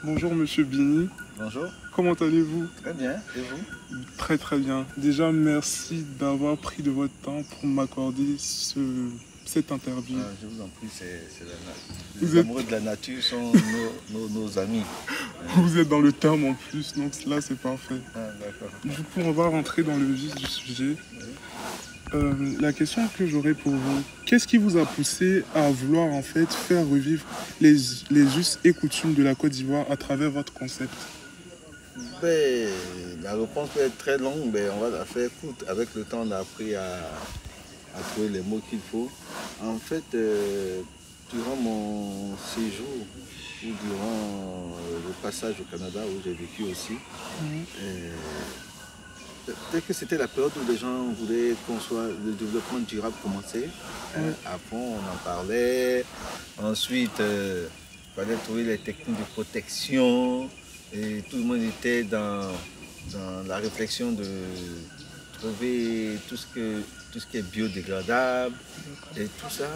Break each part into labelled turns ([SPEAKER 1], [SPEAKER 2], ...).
[SPEAKER 1] Bonjour Monsieur Bini,
[SPEAKER 2] Bonjour.
[SPEAKER 1] comment allez-vous?
[SPEAKER 2] Très bien, et vous?
[SPEAKER 1] Très très bien. Déjà merci d'avoir pris de votre temps pour m'accorder cette interview.
[SPEAKER 2] Je vous en prie, c'est la nature.
[SPEAKER 1] Vous
[SPEAKER 2] Les
[SPEAKER 1] êtes-
[SPEAKER 2] amoureux de la nature sont nos amis.
[SPEAKER 1] Vous êtes dans le terme en plus, donc là c'est parfait.
[SPEAKER 2] D'accord.
[SPEAKER 1] Du coup on va rentrer dans le vif du sujet. La question que j'aurais pour vous, qu'est-ce qui vous a poussé à vouloir en fait faire revivre les us et coutumes de la Côte d'Ivoire à travers votre concept?
[SPEAKER 2] Ben, la réponse peut être très longue, mais on va la faire courte. Avec le temps, on a appris à trouver les mots qu'il faut. En fait, durant mon séjour, ou durant le passage au Canada, où j'ai vécu aussi, peut-être que c'était la période où les gens voulaient qu'on soit, le développement durable commençait. À fond, on en parlait. Ensuite, il fallait trouver les techniques de protection. Et tout le monde était dans la réflexion de trouver tout ce qui est biodégradable et tout ça.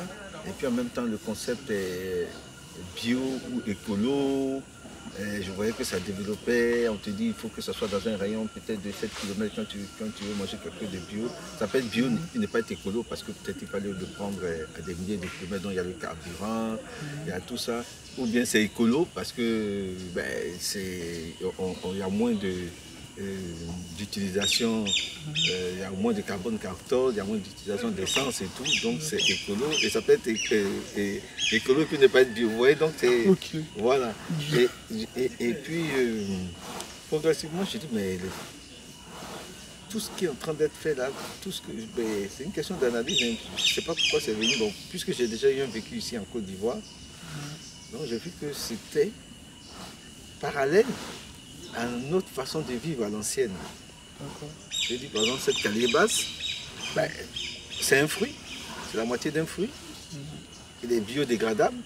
[SPEAKER 2] Et puis en même temps, le concept est bio ou écolo. Et je voyais que ça développait. On te dit il faut que ça soit dans un rayon peut-être de 7 km quand tu veux manger quelque chose de bio. Ça peut être bio, il n'est pas être écolo parce que peut-être il fallait le prendre à des milliers de kilomètres. Donc il y a le carburant, il y a tout ça. Ou bien c'est écolo parce que il y a moins d'utilisation, il y a moins de carbone 14, il y a moins d'utilisation d'essence et tout, donc c'est écolo et ça peut être écolo puis ne pas être bio. Vous voyez, donc c'est
[SPEAKER 1] Ok.
[SPEAKER 2] voilà. Et puis progressivement je dis mais tout ce qui est en train d'être fait là, c'est une question d'analyse, hein. Je ne sais pas pourquoi c'est venu. Donc puisque j'ai déjà eu un vécu ici en Côte d'Ivoire, donc j'ai vu que c'était parallèle à notre façon de vivre à l'ancienne. J'ai dit par exemple cette calebasse, c'est un fruit, c'est la moitié d'un fruit. Il est biodégradable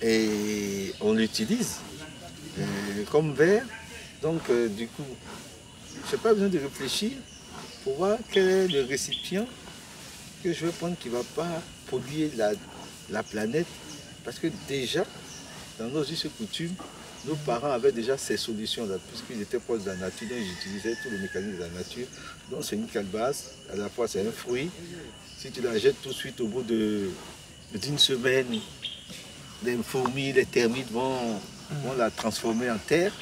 [SPEAKER 2] et on l'utilise comme verre. Donc du coup, je n'ai pas besoin de réfléchir pour voir quel est le récipient que je vais prendre qui ne va pas polluer la planète. Parce que déjà, dans nos us et coutumes, nos parents avaient déjà ces solutions-là, puisqu'ils étaient proches de la nature, donc ils utilisaient tous les mécanismes de la nature. Donc c'est une calebasse, à la fois c'est un fruit. Si tu la jettes tout de suite au bout d'une semaine, les fourmis, les termites vont la transformer en terre.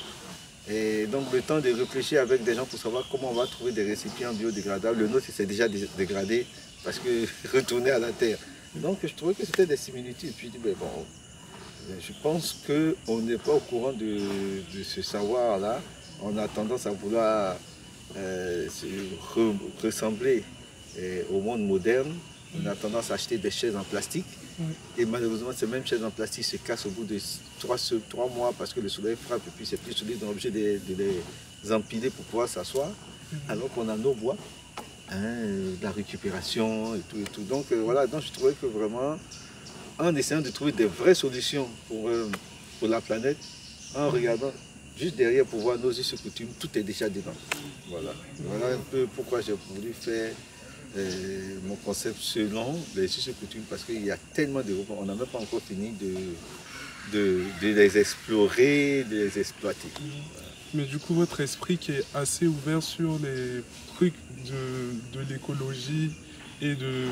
[SPEAKER 2] Et donc le temps de réfléchir avec des gens pour savoir comment on va trouver des récipients biodégradables. Le nôtre s'est déjà dégradé parce que retourner à la terre. Donc je trouvais que c'était des similitudes. Et puis je dis, mais bon, je pense qu'on n'est pas au courant de ce savoir-là. On a tendance à vouloir ressembler au monde moderne. On a tendance à acheter des chaises en plastique. Et malheureusement, ces mêmes chaises en plastique se cassent au bout de 3 mois parce que le soleil frappe et puis c'est plus solide. On est obligé de les empiler pour pouvoir s'asseoir. Alors qu'on a nos bois, la récupération et tout. Donc voilà, donc je trouvais que vraiment, en essayant de trouver des vraies solutions pour la planète, en regardant juste derrière pour voir nos us et coutumes, tout est déjà dedans. Voilà un peu pourquoi j'ai voulu faire mon concept selon les us et coutumes, parce qu'il y a tellement de groupes, on n'a même pas encore fini de les explorer, de les exploiter.
[SPEAKER 1] Mais du coup, votre esprit qui est assez ouvert sur les trucs de l'écologie et de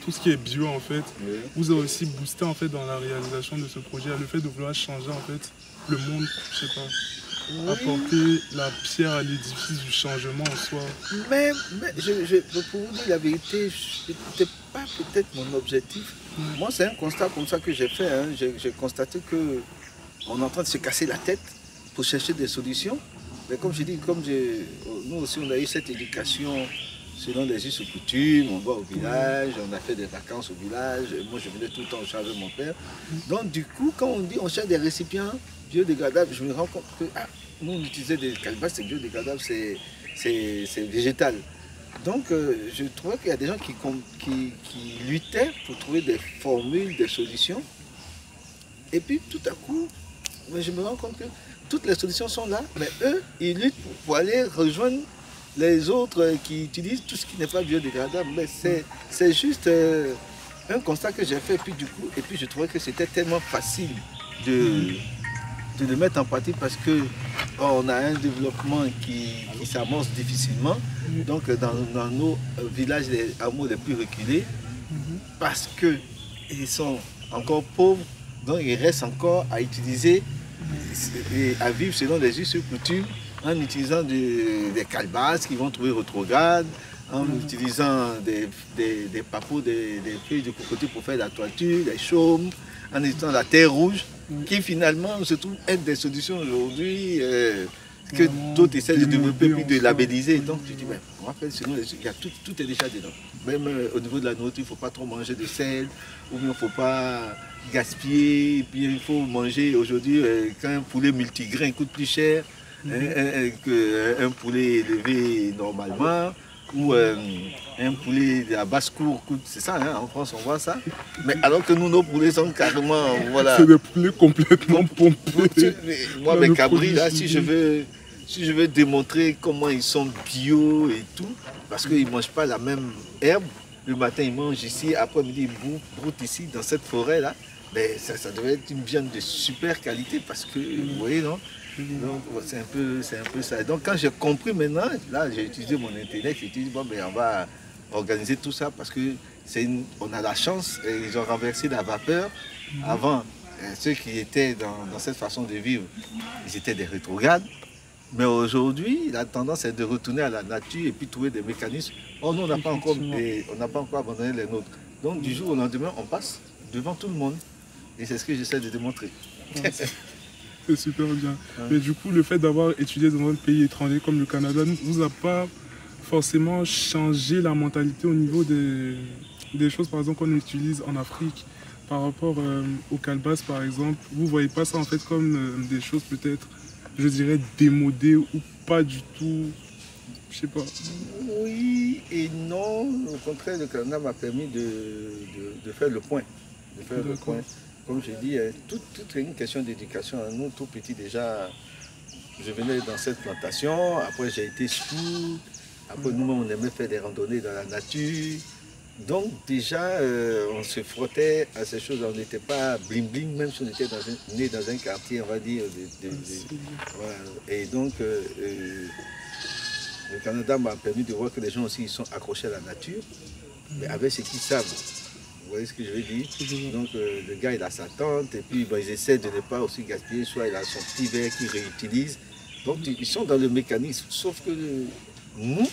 [SPEAKER 1] tout ce qui est bio en fait, vous a aussi boosté en fait dans la réalisation de ce projet, le fait de vouloir changer en fait le monde, je sais pas, apporter la pierre à l'édifice du changement en soi.
[SPEAKER 2] Mais pour vous dire la vérité, ce n'était pas peut-être mon objectif. Moi, c'est un constat comme ça que j'ai fait. J'ai constaté qu'on est en train de se casser la tête pour chercher des solutions. Mais comme je dis, nous aussi on a eu cette éducation selon les us et coutumes, on va au village, on a fait des vacances au village, moi je venais tout le temps au charge de mon père. Donc du coup, quand on dit on cherche des récipients biodégradables, je me rends compte que nous on utilisait des calebasses, c'est biodégradable, c'est végétal. Donc je trouvais qu'il y a des gens qui luttaient pour trouver des formules, des solutions. Et puis tout à coup, je me rends compte que toutes les solutions sont là, mais eux, ils luttent pour aller rejoindre les autres qui utilisent tout ce qui n'est pas biodégradable. Mais c'est juste un constat que j'ai fait, et puis je trouvais que c'était tellement facile de le mettre en pratique parce que on a un développement qui s'amorce difficilement. Donc dans nos villages, les hameaux les plus reculés, parce qu'ils sont encore pauvres, donc il reste encore à utiliser et à vivre selon les us et coutumes en utilisant des calebasses qui vont trouver rétrogrades, en utilisant des papous, des feuilles de cocotier pour faire la toiture, des chaumes, en utilisant la terre rouge, qui finalement se trouve être des solutions aujourd'hui que d'autres essaient de développer puis de labelliser. Donc tu dis, ben, on va faire sinon tout est déjà dedans. Même au niveau de la nourriture, il ne faut pas trop manger de sel, ou bien il ne faut pas gaspiller, puis il faut manger aujourd'hui qu'un poulet multigrain coûte plus cher qu'un poulet élevé normalement, ou un poulet de la basse-cour coûte, c'est ça, hein, en France on voit ça, mais alors que nous, nos poulets sont carrément, voilà.
[SPEAKER 1] C'est des poulets complètement pompés.
[SPEAKER 2] Moi, mes cabris, là, si je veux démontrer comment ils sont bio et tout, parce qu'ils ne mangent pas la même herbe, le matin ils mangent ici, après-midi ils broutent ici, dans cette forêt-là, mais ça devait être une viande de super qualité, parce que, vous voyez, non? Donc c'est un peu ça. Donc quand j'ai compris maintenant, là j'ai utilisé mon internet, j'ai dit bon ben on va organiser tout ça parce que on a la chance, ils ont renversé la vapeur. Avant, ceux qui étaient dans cette façon de vivre, ils étaient des rétrogrades. Mais aujourd'hui, la tendance est de retourner à la nature et puis trouver des mécanismes. Oh non, on n'a pas encore abandonné les nôtres. Donc du jour au lendemain, on passe devant tout le monde. Et c'est ce que j'essaie de démontrer.
[SPEAKER 1] C'est super bien. Mais du coup, le fait d'avoir étudié dans un pays étranger comme le Canada ne vous a pas forcément changé la mentalité au niveau des choses, par exemple, qu'on utilise en Afrique par rapport au calbas, par exemple. Vous ne voyez pas ça en fait comme des choses peut-être, je dirais, démodées ou pas du tout, je sais pas.
[SPEAKER 2] Oui et non. Au contraire, le Canada m'a permis de faire le point. Comme je dis, tout est une question d'éducation. Nous, tout petit déjà, je venais dans cette plantation, après j'ai été scout, après nous-mêmes on aimait faire des randonnées dans la nature. Donc déjà, on se frottait à ces choses, on n'était pas bling-bling, même si on était né dans un quartier, on va dire. Voilà. Et donc, le Canada m'a permis de voir que les gens aussi ils sont accrochés à la nature, mais avec ce qu'ils savent. Vous voyez ce que je veux dire? Donc le gars il a sa tente et puis ils essaient de ne pas aussi gaspiller, soit il a son petit verre qu'il réutilise. Donc ils sont dans le mécanisme, sauf que nous,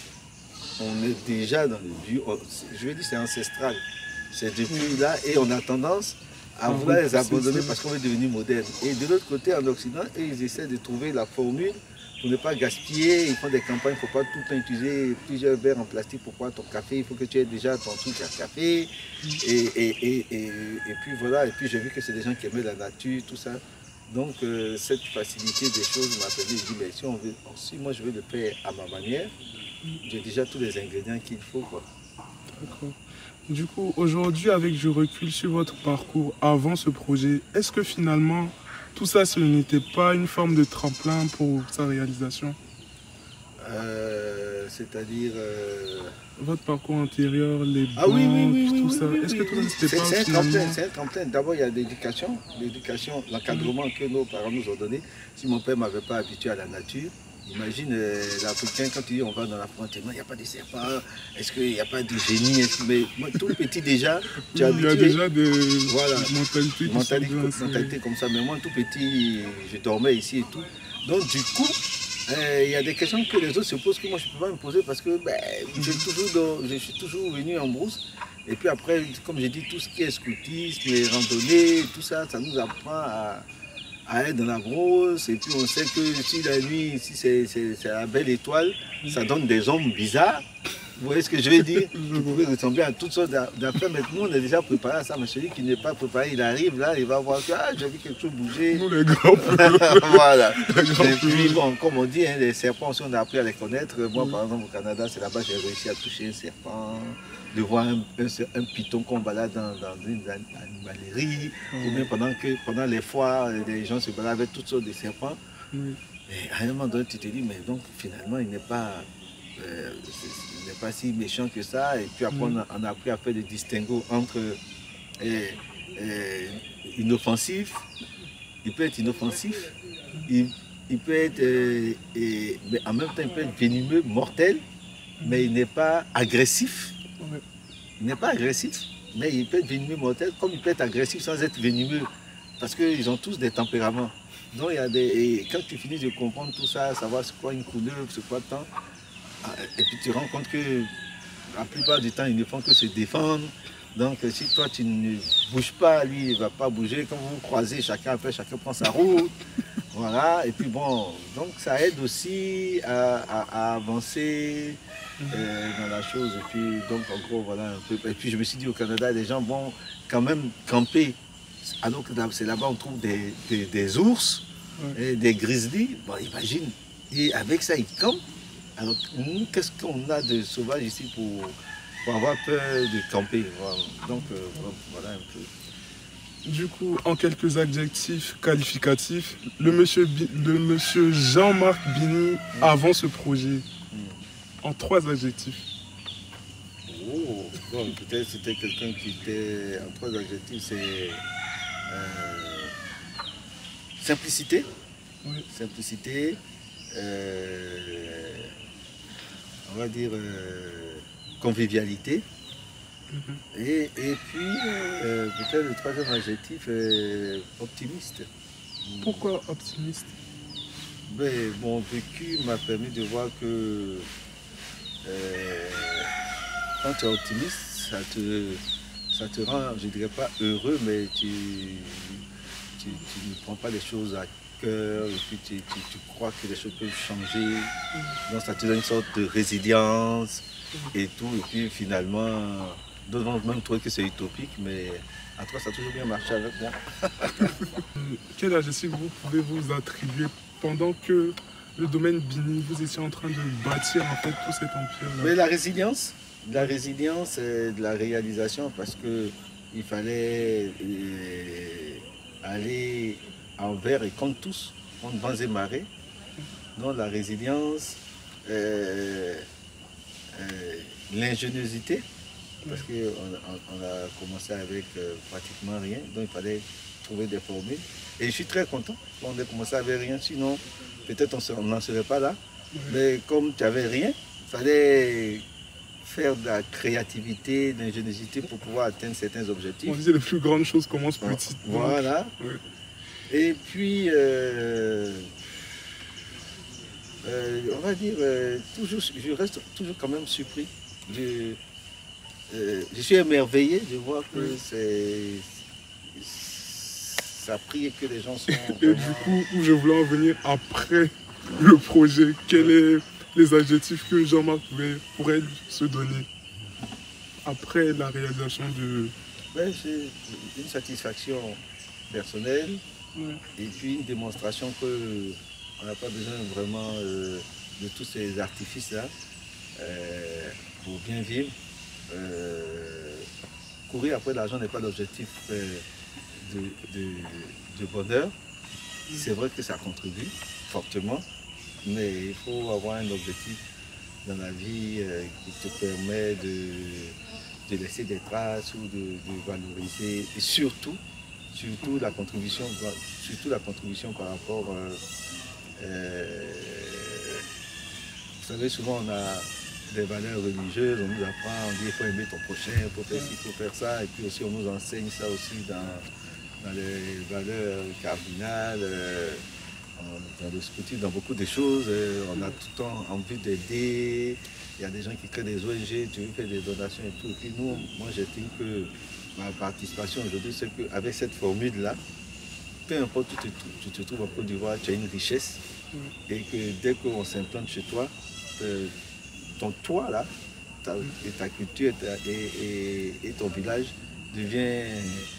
[SPEAKER 2] on est déjà dans le bio, je veux dire c'est ancestral. C'est depuis là et on a tendance à vouloir les abandonner parce qu'on veut devenir moderne. Et de l'autre côté en Occident, ils essaient de trouver la formule pour ne pas gaspiller, ils font des campagnes, il ne faut pas tout le temps utiliser plusieurs verres en plastique pour boire ton café, il faut que tu aies déjà ton truc à café. Et puis voilà, et puis j'ai vu que c'est des gens qui aimaient la nature, tout ça. Donc cette facilité des choses m'a permis de dire, mais si moi je veux le faire à ma manière, j'ai déjà tous les ingrédients qu'il faut.
[SPEAKER 1] D'accord. Du coup, aujourd'hui, avec du recul sur votre parcours avant ce projet, est-ce que finalement, tout ça, ce n'était pas une forme de tremplin pour sa réalisation?
[SPEAKER 2] C'est-à-dire...
[SPEAKER 1] Votre parcours antérieur, les banques, tout ça. Est-ce que tout ça, c'était pas finalement...
[SPEAKER 2] C'est un tremplin. D'abord, il y a l'éducation, l'encadrement que nos parents nous ont donné. Si mon père ne m'avait pas habitué à la nature, imagine l'Africain, quand il dit on va dans la frontière, il n'y a pas de serpents, est-ce qu'il n'y a pas de génie? Mais moi, tout petit déjà, tu as habitué.
[SPEAKER 1] Il y a déjà des
[SPEAKER 2] mentalités comme ça. Mais moi, tout petit, je dormais ici et tout. Donc, du coup, il y a des questions que les autres se posent que moi, je ne peux pas me poser parce que je suis toujours venu en brousse. Et puis après, comme j'ai dit, tout ce qui est scoutisme, les randonnées, tout ça, ça nous apprend à être dans la brousse. Et puis on sait que si la nuit, si c'est la belle étoile, ça donne des ombres bizarres. Vous voyez ce que je veux dire? Vous pouvez ressembler à toutes sortes d'affaires. Maintenant, on est déjà préparé à ça. Mais celui qui n'est pas préparé, il arrive là, il va voir que j'ai vu quelque chose bouger.
[SPEAKER 1] Nous, les grands
[SPEAKER 2] voilà. Et puis, bon, comme on dit, hein, les serpents, aussi, on a appris à les connaître. Moi, par exemple, au Canada, c'est là-bas que j'ai réussi à toucher un serpent, de voir un python qu'on balade dans une animalerie. Ou bien pendant les foires, les gens se baladent avec toutes sortes de serpents. Et à un moment donné, tu te dis, mais donc, finalement, il n'est pas si méchant que ça. Et puis après, on a appris à faire des distinguos entre inoffensif. Il peut être inoffensif il peut être, mais en même temps, il peut être venimeux, mortel, mais il n'est pas agressif.
[SPEAKER 1] Ouais.
[SPEAKER 2] Il n'est pas agressif, mais il peut être venimeux, mortel, comme il peut être agressif sans être venimeux. Parce qu'ils ont tous des tempéraments. Donc, il y a et quand tu finis de comprendre tout ça, savoir c'est quoi une couleuvre, c'est quoi le temps, et puis tu te rends compte que la plupart du temps, ils ne font que se défendre. Donc, si toi, tu ne bouges pas, lui, il ne va pas bouger. Quand vous vous croisez, chacun prend sa route. Voilà. Et puis bon, donc ça aide aussi à avancer dans la chose. Et puis, donc, en gros, voilà un peu. Et puis, je me suis dit, au Canada, les gens vont quand même camper. Alors que c'est là-bas, on trouve des ours, et des grizzlies. Bon, imagine. Et avec ça, ils campent. Alors, nous, qu'est-ce qu'on a de sauvage ici pour avoir peur de camper? Voilà. Donc, voilà un peu.
[SPEAKER 1] Du coup, en quelques adjectifs qualificatifs, le monsieur Jean-Marc Bini avant ce projet, en 3 adjectifs.
[SPEAKER 2] Oh, bon, peut-être c'était quelqu'un qui était, en 3 adjectifs, c'est simplicité.
[SPEAKER 1] Oui.
[SPEAKER 2] Simplicité. On va dire convivialité. Et puis, peut-être le 3e adjectif, optimiste.
[SPEAKER 1] Pourquoi optimiste?
[SPEAKER 2] Ben, mon vécu m'a permis de voir que quand tu es optimiste, ça te rend, je ne dirais pas heureux, mais tu ne prends pas les choses à cœur, et puis tu crois que les choses peuvent changer. Donc ça te donne une sorte de résilience et tout. Et puis finalement, d'autres vont même trouver que c'est utopique, mais en tout cas, ça a toujours bien marché avec moi.
[SPEAKER 1] Quel adjectif vous pouvez vous attribuer pendant que le domaine Bini, vous étiez en train de bâtir en fait tout cet empire-là?
[SPEAKER 2] Mais la résilience et de la réalisation, parce qu'il fallait aller envers et contre tous, contre vents et marées. Donc la résilience, l'ingéniosité, parce qu'on a commencé avec pratiquement rien, donc il fallait trouver des formules. Et je suis très content qu'on ait commencé avec rien, sinon peut-être on n'en serait pas là. Mais comme tu n'avais rien, il fallait faire de la créativité, de l'ingéniosité pour pouvoir atteindre certains objectifs.
[SPEAKER 1] On disait les plus grandes choses commencent petites.
[SPEAKER 2] Voilà.
[SPEAKER 1] Ouais.
[SPEAKER 2] Et puis, on va dire, toujours, je reste toujours quand même surpris. Je suis émerveillé de voir que ça prie et que les gens sont...
[SPEAKER 1] Et du coup, où je voulais en venir après le projet, quels sont les adjectifs que Jean-Marc pourrait se donner après la réalisation de...
[SPEAKER 2] C'est une satisfaction personnelle, et puis une démonstration qu'on n'a pas besoin vraiment de tous ces artifices-là pour bien vivre. Courir après l'argent n'est pas l'objectif de bonheur. C'est vrai que ça contribue fortement, mais il faut avoir un objectif dans la vie qui te permet de laisser des traces ou de valoriser, et surtout la contribution par rapport vous savez, souvent on a des valeurs religieuses, on nous apprend, on dit il faut aimer ton prochain, il faut faire ci, il faut faire ça, et puis aussi on nous enseigne ça aussi dans les valeurs cardinales, dans le scoutisme, dans beaucoup de choses. On a tout le temps envie d'aider, il y a des gens qui créent des ONG, tu veux faire des donations et tout. Et puis nous, moi j'estime que ma participation aujourd'hui, c'est qu'avec cette formule-là, peu importe où tu te trouves en Côte d'Ivoire, tu as une richesse, et que dès qu'on s'implante chez toi, ton toit là, ta culture et ton village devient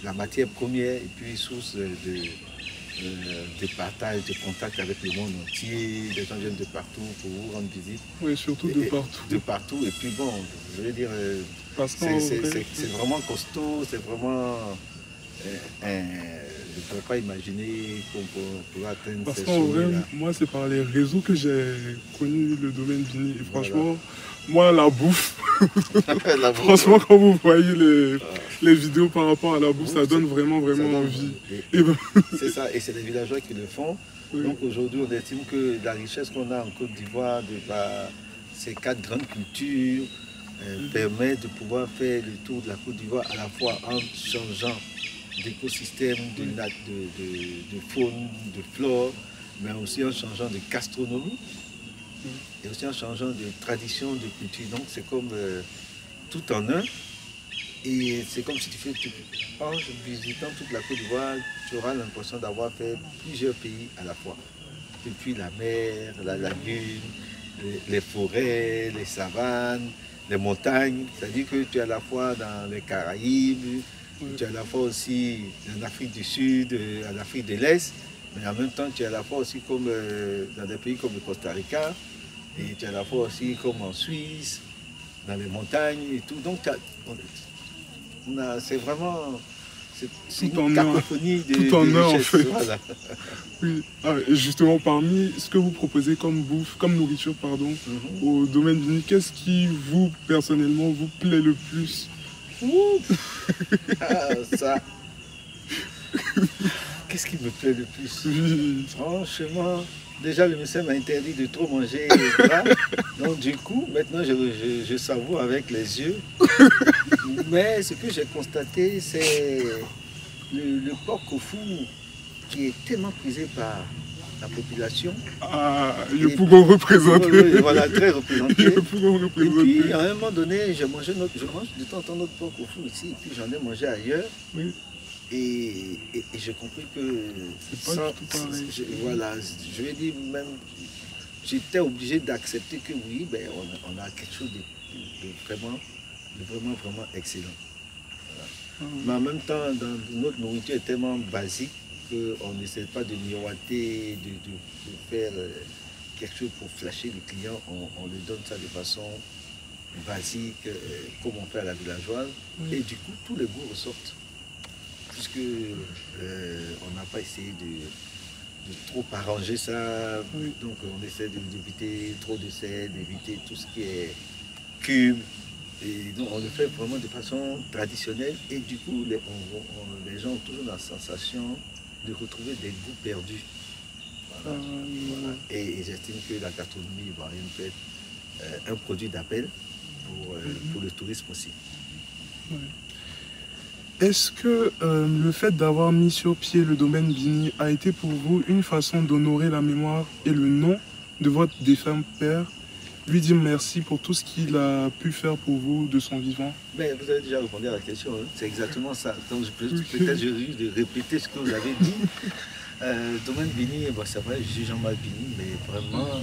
[SPEAKER 2] la matière première et puis source de partage, de contact avec le monde entier. Les gens viennent de partout pour vous rendre visite.
[SPEAKER 1] Oui, surtout de partout.
[SPEAKER 2] De partout. Et puis bon, je veux dire, c'est vraiment costaud, c'est vraiment... je ne pourrais pas imaginer qu'on pourrait atteindre
[SPEAKER 1] parce
[SPEAKER 2] ces
[SPEAKER 1] qu'en vrai, moi, c'est par les réseaux que j'ai connu le domaine Bini. Et franchement, moi, la bouffe, franchement, quand vous voyez les vidéos par rapport à la bouffe, ça donne vraiment envie.
[SPEAKER 2] C'est ça, et c'est les villageois qui le font. Oui. Donc aujourd'hui, on estime que la richesse qu'on a en Côte d'Ivoire, ces 4 grandes cultures, permet de pouvoir faire le tour de la Côte d'Ivoire à la fois en changeant d'écosystème, de faune, de flore, mais aussi en changeant de gastronomie et aussi en changeant de tradition, de culture. Donc c'est comme tout en un. Et c'est comme si tu fais, en visitant toute la Côte d'Ivoire, tu auras l'impression d'avoir fait plusieurs pays à la fois. Depuis la mer, la lagune, les forêts, les savanes, les montagnes. C'est-à-dire que tu es à la fois dans les Caraïbes, tu es à la fois aussi en Afrique du Sud, en Afrique de l'Est, mais en même temps tu es à la fois aussi comme dans des pays comme le Costa Rica, et tu es à la fois aussi comme en Suisse, dans les montagnes et tout. Donc c'est vraiment une cacophonie
[SPEAKER 1] tout en un en fait.
[SPEAKER 2] Voilà.
[SPEAKER 1] Oui. Ah, et justement, parmi ce que vous proposez comme bouffe, comme nourriture, pardon, au domaine Bini, qu'est-ce qui vous, personnellement, vous plaît le plus?
[SPEAKER 2] Ça. Qu'est-ce qui me plaît le plus? Franchement, déjà le médecin m'a interdit de trop manger gras. Donc du coup, maintenant je savoure avec les yeux. Mais ce que j'ai constaté, c'est le porc au four qui est tellement prisé par la population.
[SPEAKER 1] Ah, le pouvons représenter.
[SPEAKER 2] Oui, voilà, très représenté.
[SPEAKER 1] Le pouvons représenter.
[SPEAKER 2] Et puis, à un moment donné, je mange de temps en temps notre porc au four ici, et puis j'en ai mangé ailleurs.
[SPEAKER 1] Oui.
[SPEAKER 2] Et j'ai compris que
[SPEAKER 1] c'est pas tout pareil.
[SPEAKER 2] Voilà, je vais dire même, j'étais obligé d'accepter que oui, ben, on a quelque chose de vraiment excellent. Voilà. Mais en même temps, notre nourriture est tellement basique qu'on n'essaie pas de miroiter, de faire quelque chose pour flasher le client. On lui donne ça de façon basique, comme on fait à la villageoise. Et du coup, tous les goûts ressortent. Puisque on n'a pas essayé de trop arranger ça. Donc on essaie d'éviter trop de sel, d'éviter tout ce qui est cube. Et donc on le fait vraiment de façon traditionnelle. Et du coup, les gens ont toujours la sensation de retrouver des goûts perdus. Voilà. Voilà. Et j'estime que la gastronomie ivoirienne peut être un produit d'appel pour le tourisme aussi.
[SPEAKER 1] Oui. Est-ce que le fait d'avoir mis sur pied le domaine Bini a été pour vous une façon d'honorer la mémoire et le nom de votre défunt père, lui dire merci pour tout ce qu'il a pu faire pour vous de son vivant?
[SPEAKER 2] Mais vous avez déjà répondu à la question, hein. C'est exactement ça. Donc peut-être je risque de répéter ce que vous avez dit. Domaine Bini, c'est vrai, je suis Jean-Marc Bini, mais vraiment,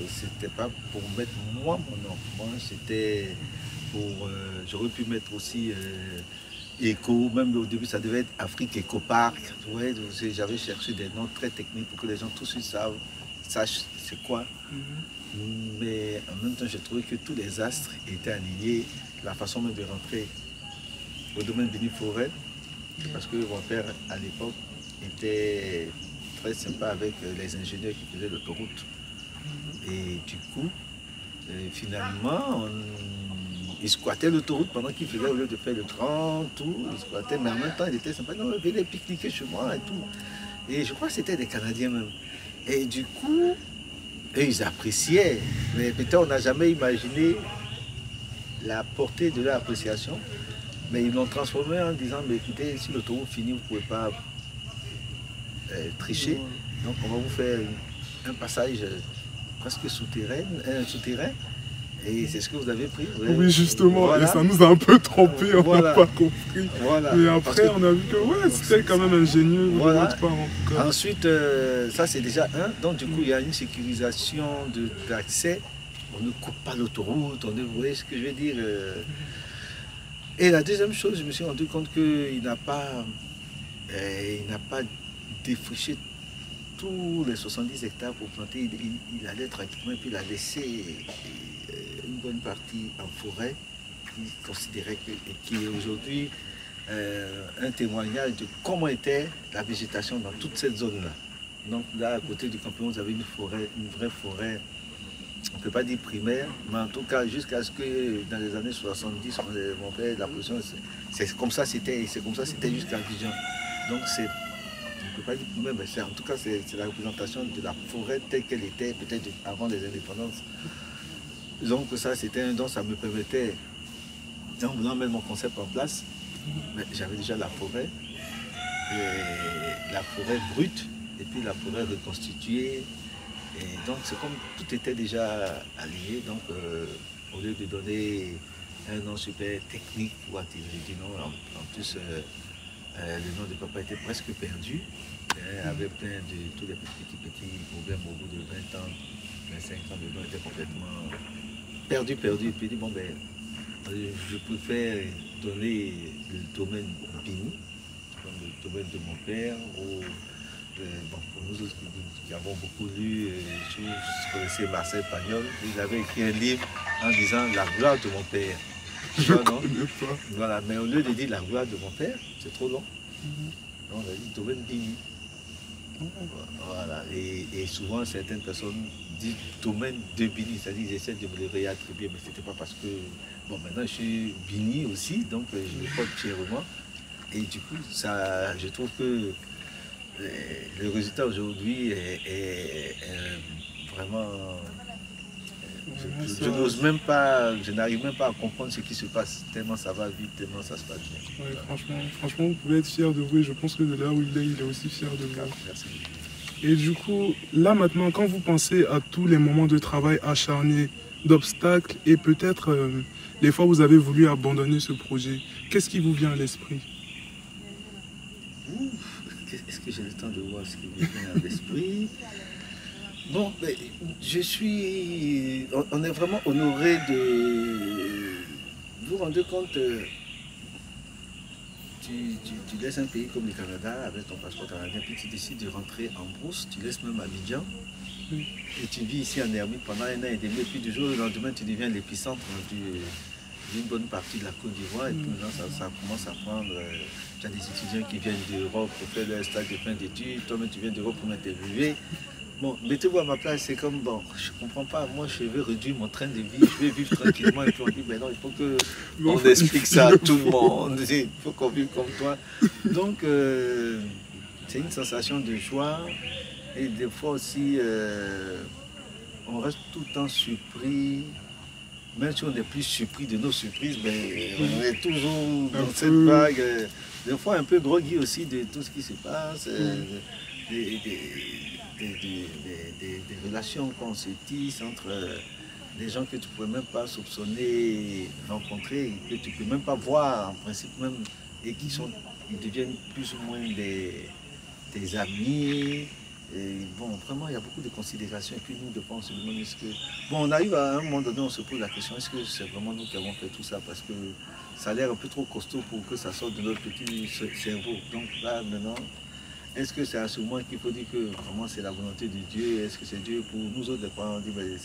[SPEAKER 2] c'était pas pour mettre moi mon nom. Moi, c'était pour... j'aurais pu mettre aussi... Éco, même au début ça devait être Afrique Eco Park. Ouais, j'avais cherché des noms très techniques pour que les gens tous sachent c'est quoi. Mais en même temps j'ai trouvé que tous les astres étaient alignés, la façon même de rentrer au domaine Bini Forêt, parce que mon père à l'époque était très sympa avec les ingénieurs qui faisaient l'autoroute. Et du coup, finalement, il squattait l'autoroute pendant qu'il faisait, au lieu de faire le grand tour, il squattait, mais en même temps il était sympa, non, venez pique-niquer chez moi et tout. Et je crois que c'était des Canadiens même. Et du coup, eux, ils appréciaient, mais peut-être on n'a jamais imaginé la portée de leur appréciation. Mais ils l'ont transformé en disant, mais écoutez, si l'autoroute finit, vous ne pouvez pas tricher. Donc on va vous faire un passage presque souterrain. Et c'est ce que vous avez pris.
[SPEAKER 1] Oui, justement, voilà. Et ça nous a un peu trompé, on n'a pas compris. Voilà. Mais après, on a vu que c'était quand même ingénieux de notre part.
[SPEAKER 2] Ensuite, ça c'est déjà un. Donc du coup, il y a une sécurisation de l'accès. On ne coupe pas l'autoroute, vous voyez ce que je veux dire. Et la deuxième chose, je me suis rendu compte qu'il n'a pas défriché tous les 70 hectares pour planter. Il allait tranquillement et puis il a laissé une bonne partie en forêt, qui considérait qui est aujourd'hui un témoignage de comment était la végétation dans toute cette zone-là. Donc là, à côté du campement, vous avez une vraie forêt, on ne peut pas dire primaire, mais en tout cas, jusqu'à ce que dans les années 70, mon père, la position, c'est comme ça c'était jusqu'à Abidjan. Donc peux pas dire, mais en tout cas, c'est la représentation de la forêt telle qu'elle était, peut-être avant les indépendances. Donc ça, donc ça me permettait, en voulant mettre mon concept en place, j'avais déjà la forêt brute, et puis la forêt reconstituée. Et donc c'est comme tout était déjà allié, donc au lieu de donner un nom super technique pour attirer du nom, en plus le nom de papa était presque perdu, avait plein de tous les petits problèmes au bout de 20 ans, 25 ans, le nom était complètement perdu, et puis dit bon ben je préfère donner le domaine Bini, comme le domaine de mon père, bon, pour nous autres qui avons beaucoup lu, je connaissais Marcel Pagnol, il avait écrit un livre en disant la gloire de mon père.
[SPEAKER 1] Je ne connais pas.
[SPEAKER 2] Voilà, mais au lieu de dire la gloire de mon père, c'est trop long. On a dit domaine Bini. Voilà, et souvent certaines personnes disent domaine de Bini, c'est-à-dire qu'ils essaient de me le réattribuer, mais c'était pas parce que, bon maintenant je suis Bini aussi, donc je le porte fièrement. Et du coup, ça, je trouve que le résultat aujourd'hui est vraiment... Je n'ose même pas, je n'arrive même pas à comprendre ce qui se passe, tellement ça va vite, tellement ça se passe bien.
[SPEAKER 1] Ouais, franchement, vous pouvez être fier de vous et je pense que de là où il est aussi fier de vous.
[SPEAKER 2] Merci.
[SPEAKER 1] Et du coup, là maintenant, quand vous pensez à tous les moments de travail acharnés, d'obstacles et peut-être les fois où vous avez voulu abandonner ce projet, qu'est-ce qui vous vient à l'esprit?
[SPEAKER 2] Est-ce que j'ai le temps de voir ce qui me vient à l'esprit? Bon, mais on est vraiment honoré de... Vous vous rendez compte, tu laisses un pays comme le Canada avec ton passeport canadien, puis tu décides de rentrer en brousse, tu laisses même Abidjan, et tu vis ici en ermite pendant 1 an et demi, et puis du jour au lendemain, tu deviens l'épicentre d'une bonne partie de la Côte d'Ivoire, et puis maintenant ça commence à prendre... Tu as des étudiants qui viennent d'Europe pour faire leur stage de fin d'études, toi-même tu viens d'Europe pour m'interviewer. Bon, mettez-vous à ma place, c'est comme, bon, je comprends pas, moi je vais réduire mon train de vie, je vais vivre tranquillement, et puis on dit, mais non, il faut qu'on explique ça à tout le monde, il faut qu'on vive comme toi. Donc, c'est une sensation de joie, et des fois aussi, on reste tout le temps surpris, même si on est plus surpris de nos surprises, mais on est toujours dans cette vague, des fois un peu groggy aussi de tout ce qui se passe, des relations qu'on se tisse entre des gens que tu ne pouvais même pas soupçonner, rencontrer, que tu ne peux même pas voir en principe même, et ils deviennent plus ou moins des amis. Et bon, vraiment, il y a beaucoup de considérations. Et puis nous, de fois, on se demande est-ce que... Bon, on arrive à un moment donné, on se pose la question, est-ce que c'est vraiment nous qui avons fait tout ça? Parce que ça a l'air un peu trop costaud pour que ça sorte de notre petit cerveau. Donc là, maintenant, est-ce que c'est à ce moment qu'il faut dire que vraiment c'est la volonté de Dieu? Est-ce que c'est Dieu pour nous autres? On dit, ben,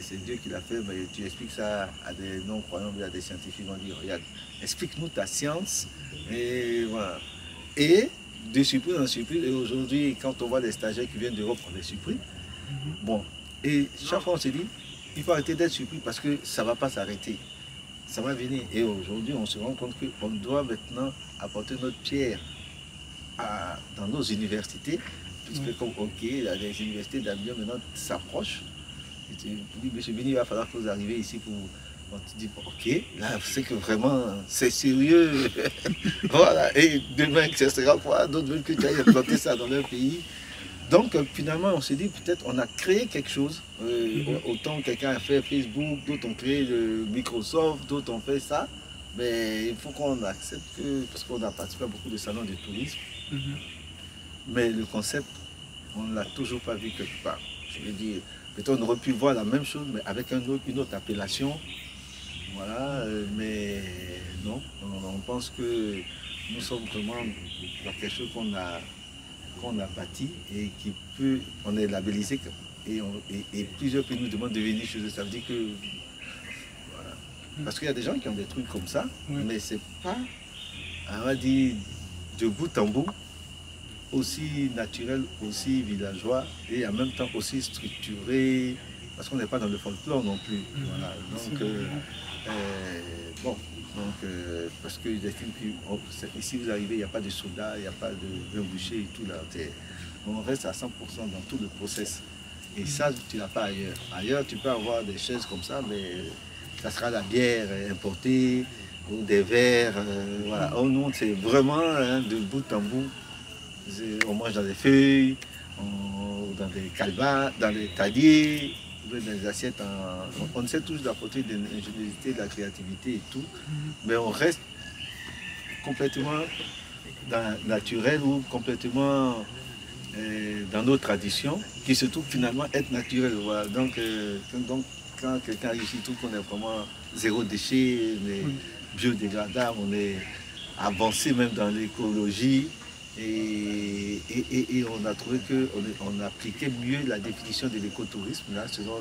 [SPEAKER 2] c'est Dieu qui l'a fait, mais tu expliques ça à des non-croyants, à des scientifiques, on dit, regarde, explique-nous ta science. Et voilà. Et de surprise en surprise, et aujourd'hui, quand on voit des stagiaires qui viennent d'Europe, on est surpris. Bon, et chaque fois on se dit, il faut arrêter d'être surpris parce que ça ne va pas s'arrêter. Ça va venir. Et aujourd'hui, on se rend compte qu'on doit maintenant apporter notre pierre dans nos universités, puisque comme OK, les universités d'Abidjan maintenant s'approchent. Et tu dis, monsieur Bini, il va falloir que vous arriviez ici pour... On te dit, OK, là, c'est que vraiment, c'est sérieux. Voilà, et demain, ce sera quoi? D'autres veulent que tu ailles implanter ça dans leur pays. Donc, finalement, on s'est dit, peut-être, on a créé quelque chose. Autant quelqu'un a fait Facebook, d'autres ont créé le Microsoft, d'autres ont fait ça. Mais il faut qu'on accepte que, parce qu'on a participé à beaucoup de salons de tourisme, mais le concept, on ne l'a toujours pas vu quelque part. Je veux dire, peut-être on aurait pu voir la même chose, mais avec une autre appellation. Voilà, mais non, on pense que nous sommes vraiment dans quelque chose qu'on a bâti et qui peut, on est labellisé et plusieurs pays nous demandent de venir chez eux. Ça veut dire que, voilà. Parce qu'il y a des gens qui ont des trucs comme ça, mais c'est pas, on va dire, de bout en bout, aussi naturel, aussi villageois et en même temps aussi structuré. parce qu'on n'est pas dans le folklore non plus. Voilà. Donc, bon, donc, parce qu'ils estiment qu'ici vous arrivez, il n'y a pas de soldats, il n'y a pas de boucher et tout là. On reste à 100% dans tout le process. Et ça, tu n'as pas ailleurs. Ailleurs, tu peux avoir des chaises comme ça, mais ça sera la bière importée ou des verres. Voilà. Oh non, c'est vraiment de bout en bout. On mange dans des feuilles, dans des calbas, dans des taliers, dans des assiettes. On essaie toujours d'apporter de l'ingéniosité, de la créativité et tout, mais on reste complètement naturel ou complètement dans nos traditions, qui se trouvent finalement être naturelles. Voilà. Donc, quand quelqu'un arrive ici, tout qu'on est vraiment zéro déchet, on est biodégradable, on est avancé même dans l'écologie. Et on a trouvé qu'on appliquait mieux la définition de l'écotourisme, là, selon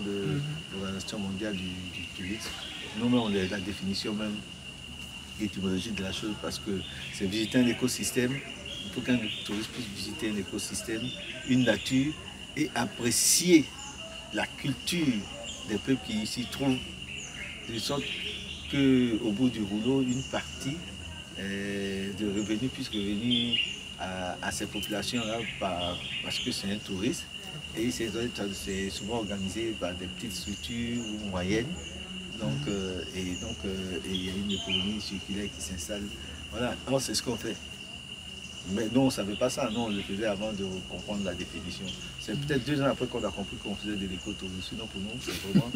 [SPEAKER 2] l'Organisation mondiale du tourisme. Nous-mêmes, on a la définition même étymologique de la chose, parce que c'est visiter un écosystème. Il faut qu'un touriste puisse visiter un écosystème, une nature, et apprécier la culture des peuples qui s'y trouvent, de sorte qu'au bout du rouleau, une partie de revenus puisse revenir à ces populations-là parce que c'est un touriste. Et c'est souvent organisé par des petites structures ou moyennes. Donc, il y a une économie circulaire qui s'installe. Voilà, c'est ce qu'on fait. Mais nous, on ne savait pas ça, nous on le faisait avant de comprendre la définition. C'est peut-être 2 ans après qu'on a compris qu'on faisait de l'écotourisme. Sinon pour nous, c'est vraiment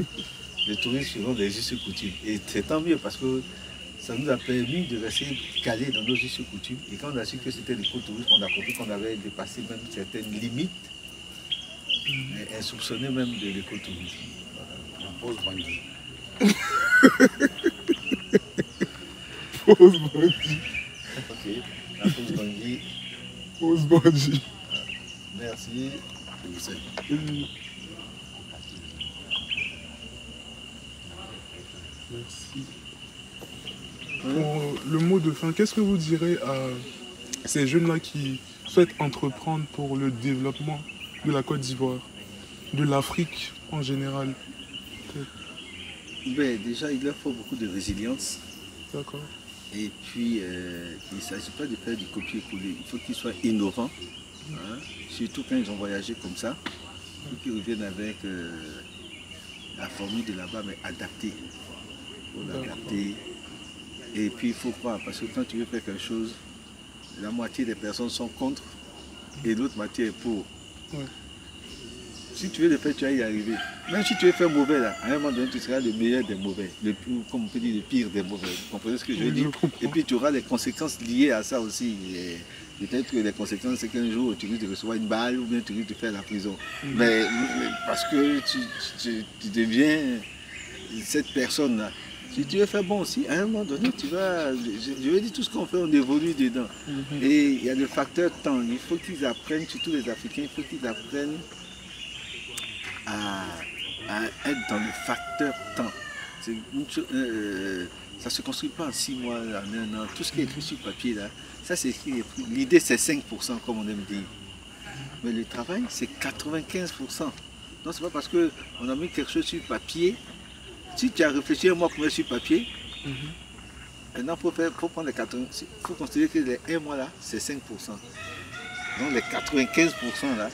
[SPEAKER 2] le tourisme selon des us et coutumes. Et c'est tant mieux parce que ça nous a permis de rester calés dans nos us et coutumes. Et quand on a su que c'était l'écotourisme, on a compris qu'on avait dépassé même certaines limites insoupçonnées même de l'écotourisme. Voilà. La pause bandit.
[SPEAKER 1] Pause bandit.
[SPEAKER 2] Ok. La pause bandit.
[SPEAKER 1] Pause bandit.
[SPEAKER 2] Merci. Je vous salue.
[SPEAKER 1] Merci. Pour le mot de fin, qu'est-ce que vous direz à ces jeunes-là qui souhaitent entreprendre pour le développement de la Côte d'Ivoire, de l'Afrique en général?
[SPEAKER 2] Ben, déjà, il leur faut beaucoup de résilience.
[SPEAKER 1] D'accord.
[SPEAKER 2] Et puis, il ne s'agit pas de faire du copier-coller. Il faut qu'ils soient innovants. Hein? Surtout quand ils ont voyagé comme ça. Il faut qu'ils reviennent avec la formule de là-bas, mais adaptée. Il faut l'adapter. Et puis, il faut croire. Parce que quand tu veux faire quelque chose, la moitié des personnes sont contre et l'autre moitié est pour.
[SPEAKER 1] Ouais.
[SPEAKER 2] Si tu veux le faire, tu vas y arriver. Même si tu veux faire mauvais, là, à un moment donné, tu seras le meilleur des mauvais. Comme on peut dire, le pire des mauvais. Vous comprenez ce que je veux dire? Et puis, tu auras les conséquences liées à ça aussi. Peut-être que les conséquences, c'est qu'un jour, tu risques de recevoir une balle ou bien tu risques de faire la prison. Mais parce que tu deviens cette personne-là. Si tu veux faire bon aussi, à un moment donné, tu vas... Je veux dire, tout ce qu'on fait, on évolue dedans. Et il y a le facteur temps. Il faut qu'ils apprennent, surtout les Africains, il faut qu'ils apprennent à être dans le facteur temps. Ça ne se construit pas en 6 mois, en 1 an. Tout ce qui est écrit sur papier, là, ça c'est écrit. L'idée c'est 5%, comme on aime dire. Mais le travail, c'est 95%. Donc c'est pas parce qu'on a mis quelque chose sur papier. Si tu as réfléchi un mois pour mettre sur papier, maintenant il faut prendre les 80%. Il faut considérer que les 1 mois là, c'est 5%. Donc les 95% là,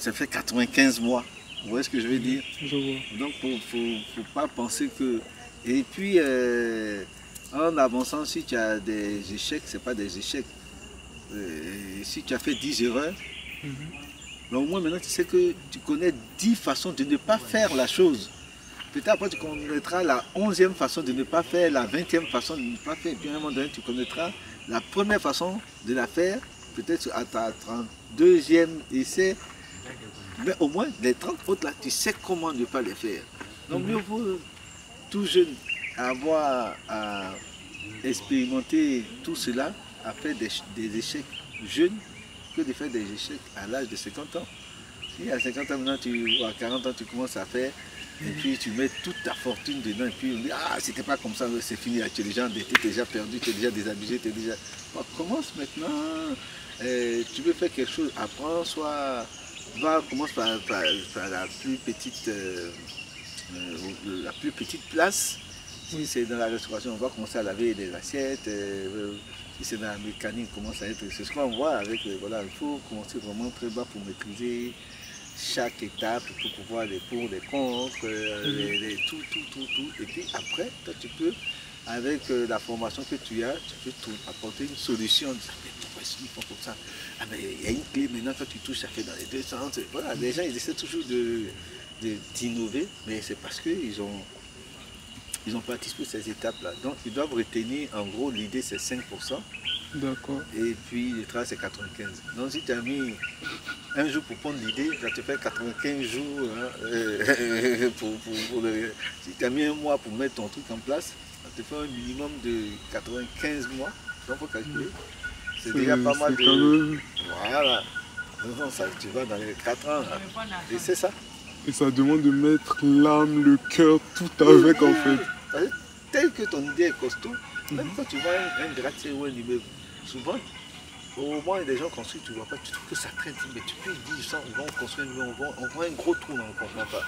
[SPEAKER 2] ça fait 95 mois. Vous voyez ce que je veux dire?
[SPEAKER 1] Je vois.
[SPEAKER 2] Donc il ne faut pas penser que... Et puis, en avançant, si tu as des échecs, ce n'est pas des échecs. Si tu as fait 10 erreurs, mais au moins maintenant tu sais que tu connais 10 façons de ne pas faire la chose. Peut-être après tu connaîtras la 11e façon de ne pas faire, la 20e façon de ne pas faire. Et puis à un moment donné, tu connaîtras la première façon de la faire, peut-être à ta 32e essai. Mais au moins, les 30 autres là, tu sais comment ne pas les faire. Donc mieux vaut tout jeune avoir à expérimenter tout cela, à faire des échecs jeunes, que de faire des échecs à l'âge de 50 ans. Si à 50 ans maintenant, ou à 40 ans, tu commences à faire, et puis tu mets toute ta fortune dedans, et puis on dit, ah, c'était pas comme ça, c'est fini, tu es déjà endetté, tu es déjà perdu, tu es déjà désabusé, tu es déjà... Bon, commence maintenant, tu veux faire quelque chose, apprends, sois commence par la plus petite place. Si c'est dans la restauration, on va commencer à laver des assiettes. Si c'est dans la mécanique, on commence à être. C'est ce qu'on voit avec. Voilà, il faut commencer vraiment très bas pour maîtriser chaque étape, pour pouvoir les pour, les contre, tout. Et puis après, toi, tu peux, avec la formation que tu as, tu peux apporter une solution. Mais pourquoi est-ce qu'ils font comme ça? Ah, mais il y a une clé, maintenant, quand tu touches, ça fait dans les deux sens. Voilà, les gens, ils essaient toujours d'innover, mais c'est parce qu'ils ont participé à ces étapes-là. Donc, ils doivent retenir, en gros, l'idée, c'est 5%.
[SPEAKER 1] D'accord.
[SPEAKER 2] Et puis, le travail, c'est 95. Donc, si tu as mis un jour pour prendre l'idée, ça te fait 95 jours. Hein, si tu as mis un mois pour mettre ton truc en place, ça te fait un minimum de 95 mois. Donc, il faut calculer. C'est déjà pas mal de... Voilà. Donc, ça, tu vas dans les 4 ans. Là. Et c'est ça.
[SPEAKER 1] Et ça demande de mettre l'âme, le cœur, tout avec en fait.
[SPEAKER 2] Tel que ton idée est costaud, même quand tu vois un gratte-ciel ou un immeuble, souvent, au moins il y a des gens construits, tu ne vois pas, tu trouves que ça traîne, mais tu peux dire, ils vont construire un immeuble, on voit un gros trou, on ne comprend pas.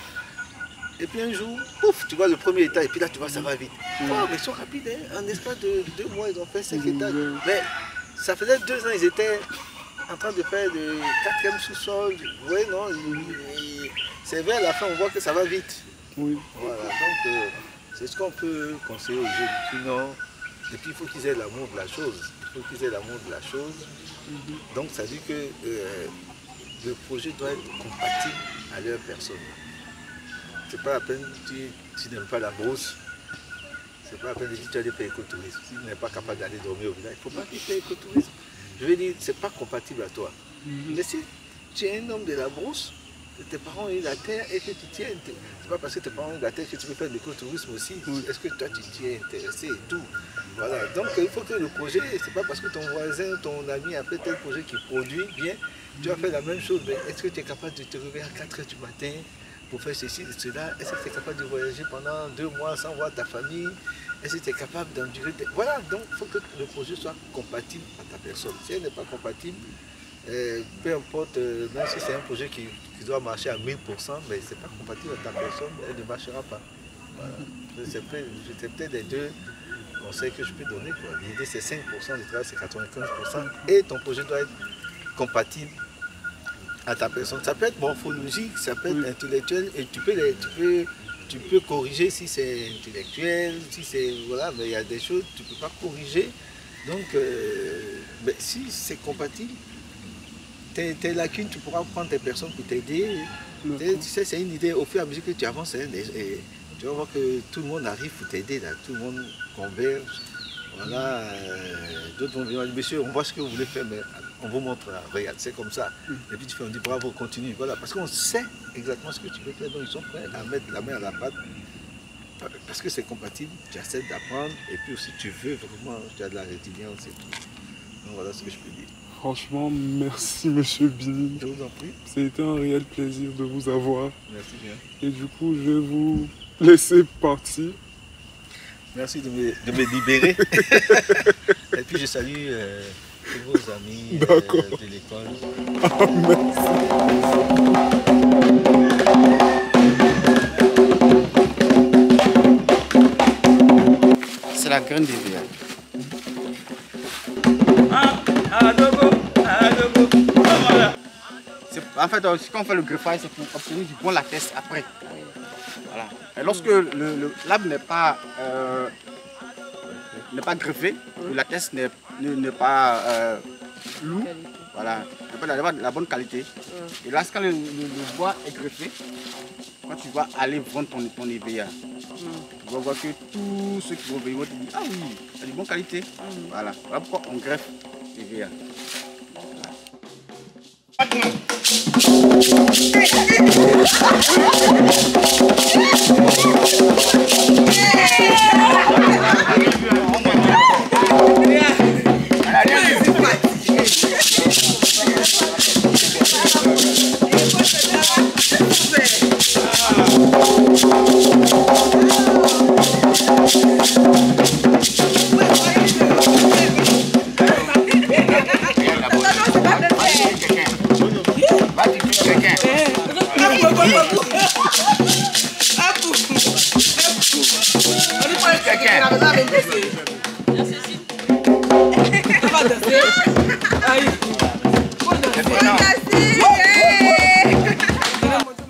[SPEAKER 2] Et puis un jour, pouf, tu vois le premier étage, et puis là tu vois ça va vite. Oh, mais ils sont rapides, hein. En espace de 2 mois, ils ont fait 5 étages. Mais ça faisait 2 ans, ils étaient en train de faire le 4e sous-sol. Oui, non, c'est vers la fin, on voit que ça va vite.
[SPEAKER 1] Oui.
[SPEAKER 2] Voilà, donc c'est ce qu'on peut conseiller aux jeunes. Sinon, et puis il faut qu'ils aient l'amour de la chose. Il faut qu'ils aient l'amour de la chose. Donc ça dit que le projet doit être compatible à leur personne. C'est pas la peine, tu n'aimes pas la brousse, c'est pas la peine de dire que tu vas aller faire écotourisme. Si tu n'es pas capable d'aller dormir au village, il ne faut pas qu'il fasse écotourisme. Je veux dire, c'est pas compatible à toi. Mais si tu es un homme de la brousse, tes parents ont eu la terre et que tu t'y es intéressé. C'est pas parce que tes parents ont eu la terre que tu peux faire de l'écotourisme aussi. Est-ce que toi tu t'y es intéressé et tout. Voilà. Donc il faut que le projet, c'est pas parce que ton voisin, ton ami a fait tel projet qui produit bien, tu vas faire la même chose. Mais est-ce que tu es capable de te réveiller à 4 h du matin pour faire ceci et cela? Est-ce que tu es capable de voyager pendant 2 mois sans voir ta famille? Est-ce que tu es capable d'endurer? Voilà, donc il faut que le projet soit compatible à ta personne. Si elle n'est pas compatible, peu importe, même si c'est un projet qui doit marcher à 1000%, mais ce n'est pas compatible à ta personne, elle ne marchera pas. Voilà. C'est peut-être les 2 conseils que je peux donner. L'idée c'est 5%, le travail c'est 95%, et ton projet doit être compatible à ta personne. Ça peut être morphologique, ça peut être intellectuel, et tu peux corriger si c'est intellectuel, si c'est... Voilà, mais il y a des choses que tu ne peux pas corriger. Donc, mais si c'est compatible, tes lacunes, tu pourras prendre des personnes pour t'aider. Tu sais, c'est une idée, au fur et à mesure que tu avances, et tu vas voir que tout le monde arrive pour t'aider, tout le monde converge. Voilà, d'autres vont venir, monsieur, on voit ce que vous voulez faire, mais on vous montre, regarde, c'est comme ça. Et puis tu fais, on dit bravo, continue. Voilà, parce qu'on sait exactement ce que tu veux faire, donc ils sont prêts à mettre la main à la pâte. Parce que c'est compatible, tu acceptes d'apprendre, et puis aussi tu veux vraiment, tu as de la résilience et tout. Donc voilà ce que je peux dire.
[SPEAKER 1] Franchement, merci Monsieur Bini.
[SPEAKER 2] Je vous en prie.
[SPEAKER 1] C'était un réel plaisir de vous avoir.
[SPEAKER 2] Merci bien.
[SPEAKER 1] Et du coup, je vais vous laisser partir.
[SPEAKER 2] Merci de me libérer. Et puis je salue tous vos amis de l'école.
[SPEAKER 3] Merci. C'est la graine de vie. En fait, quand on fait le greffage, c'est pour obtenir du bon latex après. Voilà. Et lorsque l'arbre n'est pas greffé, le latex n'est pas lourd, voilà, n'est pas de la bonne qualité. Et là, quand le bois est greffé, quand tu vas aller vendre ton EVA, tu vas voir que tous ceux qui vont venir vont te dire, ah oui, c'est de bonne qualité. Voilà. Voilà pourquoi on greffe l'EVA.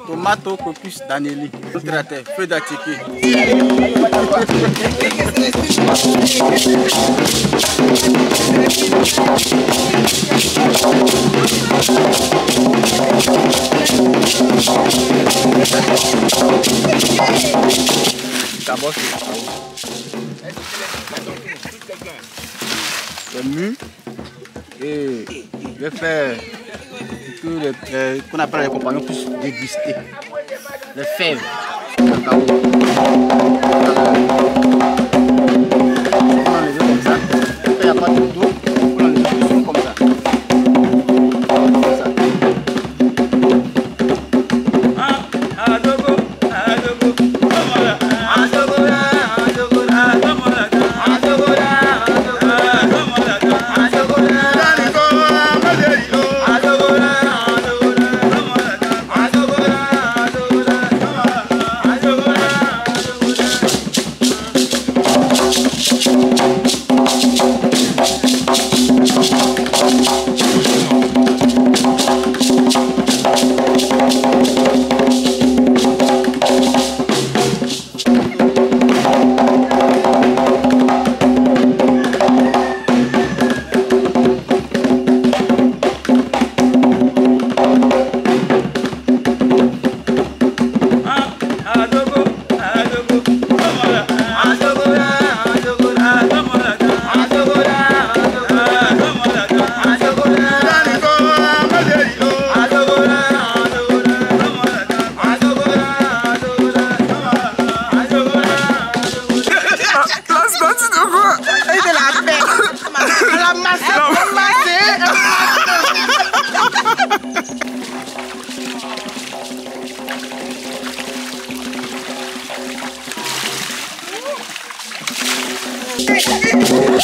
[SPEAKER 3] Tomato cocus d'Anelli, feu d'attiqué. C'est mu et je vais faire que qu'on appelle les compagnons plus déguster les fèves cacao. On enlève comme ça. Il n'y a pas d'eau. On enlève comme ça.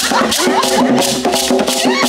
[SPEAKER 4] Ha ha ha!